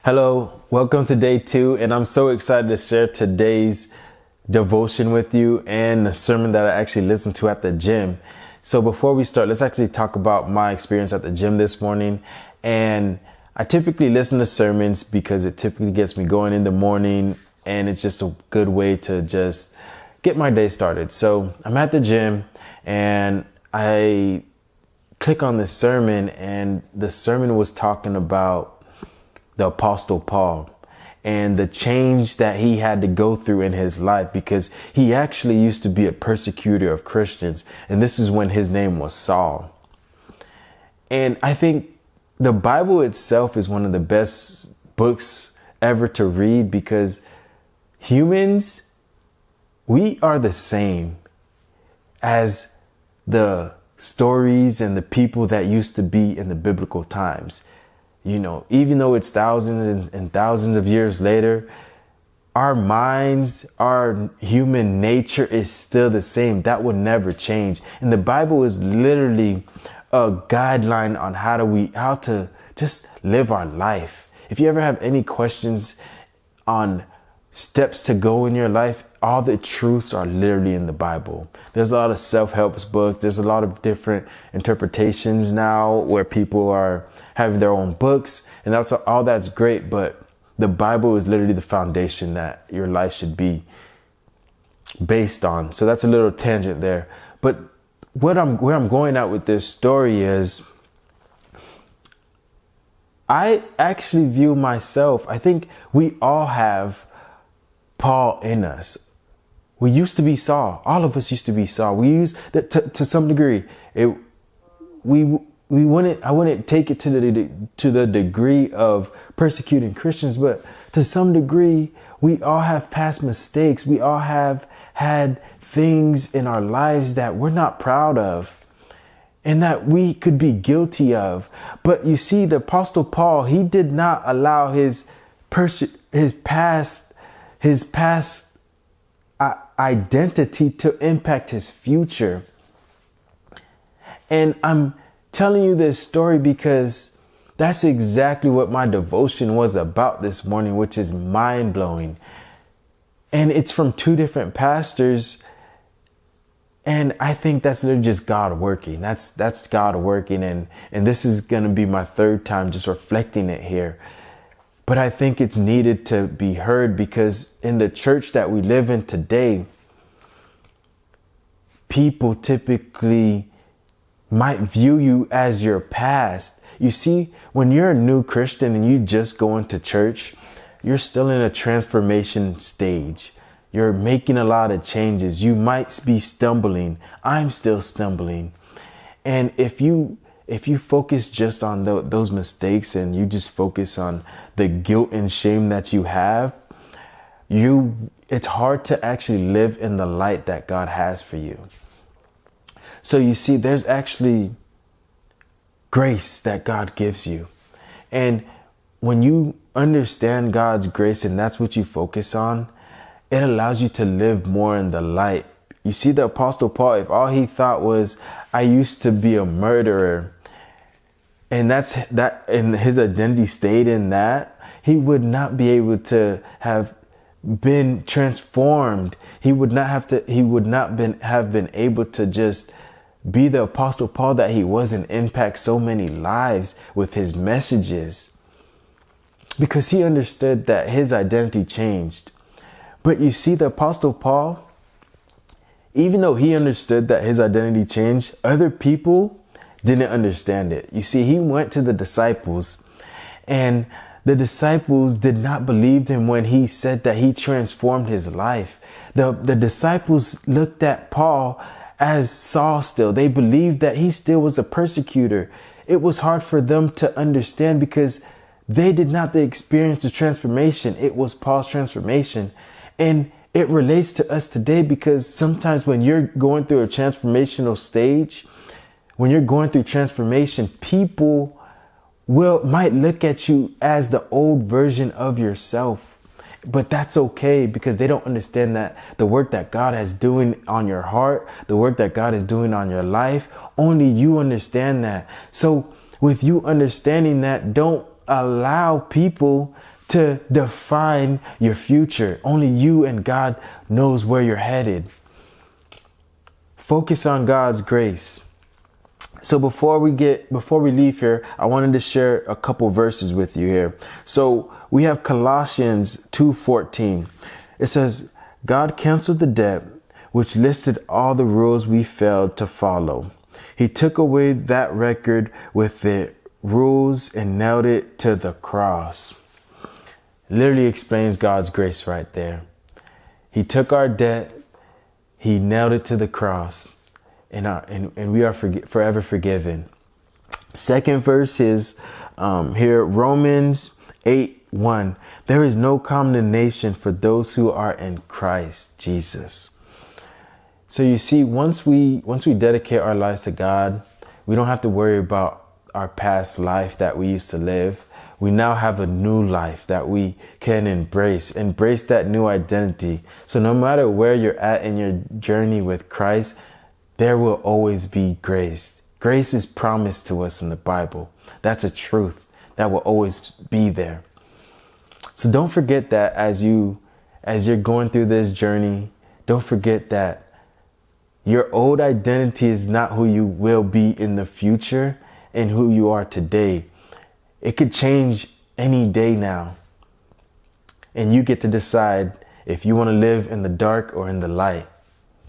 Hello, welcome to day 2, and I'm so excited to share today's devotion with you and the sermon that I actually listened to at the gym. So before we start, let's actually talk about my experience at the gym this morning. And I typically listen to sermons because it typically gets me going in the morning, and it's just a good way to just get my day started. So I'm at the gym and I click on this sermon, and the sermon was talking about the Apostle Paul and the change that he had to go through in his life, because he actually used to be a persecutor of Christians. And this is when his name was Saul. And I think the Bible itself is one of the best books ever to read, because humans, we are the same as the stories and the people that used to be in the biblical times. You know, even though it's thousands and thousands of years later, our minds, our human nature is still the same. That would never change. And the Bible is literally a guideline on how to just live our life. If you ever have any questions on steps to go in your life, all the truths are literally in the Bible. There's a lot of self-help books. There's a lot of different interpretations now where people are having their own books, and all that's great. But the Bible is literally the foundation that your life should be based on. So that's a little tangent there. But where I'm going at with this story is, I actually view myself, I think we all have Paul in us. We used to be Saul. All of us used to be Saul. We used that to some degree. I wouldn't take it to the degree of persecuting Christians, but to some degree, we all have past mistakes. We all have had things in our lives that we're not proud of and that we could be guilty of. But you see, the Apostle Paul, he did not allow his past identity to impact his future. And I'm telling you this story because that's exactly what my devotion was about this morning, which is mind-blowing. And it's from 2 different pastors. And I think that's literally just God working. That's God working. And this is going to be my 3rd time just reflecting it here. But I think it's needed to be heard, because in the church that we live in today, people typically might view you as your past. You see, when you're a new Christian and you just go into church, you're still in a transformation stage. You're making a lot of changes. You might be stumbling. I'm still stumbling. And if you focus just on those mistakes, and you just focus on the guilt and shame that you have, it's hard to actually live in the light that God has for you. So you see, there's actually grace that God gives you. And when you understand God's grace and that's what you focus on, it allows you to live more in the light. You see, the Apostle Paul, if all he thought was, I used to be a murderer, and and his identity stayed in that, he would not be able to have been transformed. He would not have been able to just be the Apostle Paul that he was and impact so many lives with his messages, because he understood that his identity changed. But you see, the Apostle Paul, even though he understood that his identity changed, other people didn't understand it. You see, he went to the disciples, and the disciples did not believe him when he said that he transformed his life. The disciples looked at Paul as Saul still. They believed that he still was a persecutor. It was hard for them to understand because they did not experience the transformation. It was Paul's transformation. And it relates to us today, because sometimes when you're going through a transformational stage, when you're going through transformation, people might look at you as the old version of yourself. But that's okay, because they don't understand that the work that God is doing on your heart, the work that God is doing on your life, only you understand that. So with you understanding that, don't allow people to define your future. Only you and God knows where you're headed. Focus on God's grace. So before we leave here, I wanted to share a couple verses with you here. So we have Colossians 2:14. It says, God canceled the debt, which listed all the rules we failed to follow. He took away that record with the rules and nailed it to the cross. Literally explains God's grace right there. He took our debt, he nailed it to the cross, and we are forever forgiven. Second verse is here, Romans 8:1. There is no condemnation for those who are in Christ Jesus. So you see, once we dedicate our lives to God, we don't have to worry about our past life that we used to live. We now have a new life that we can embrace that new identity. So no matter where you're at in your journey with Christ, there will always be grace. Grace is promised to us in the Bible. That's a truth that will always be there. So don't forget that as you're going through this journey, don't forget that your old identity is not who you will be in the future and who you are today. It could change any day now. And you get to decide if you want to live in the dark or in the light.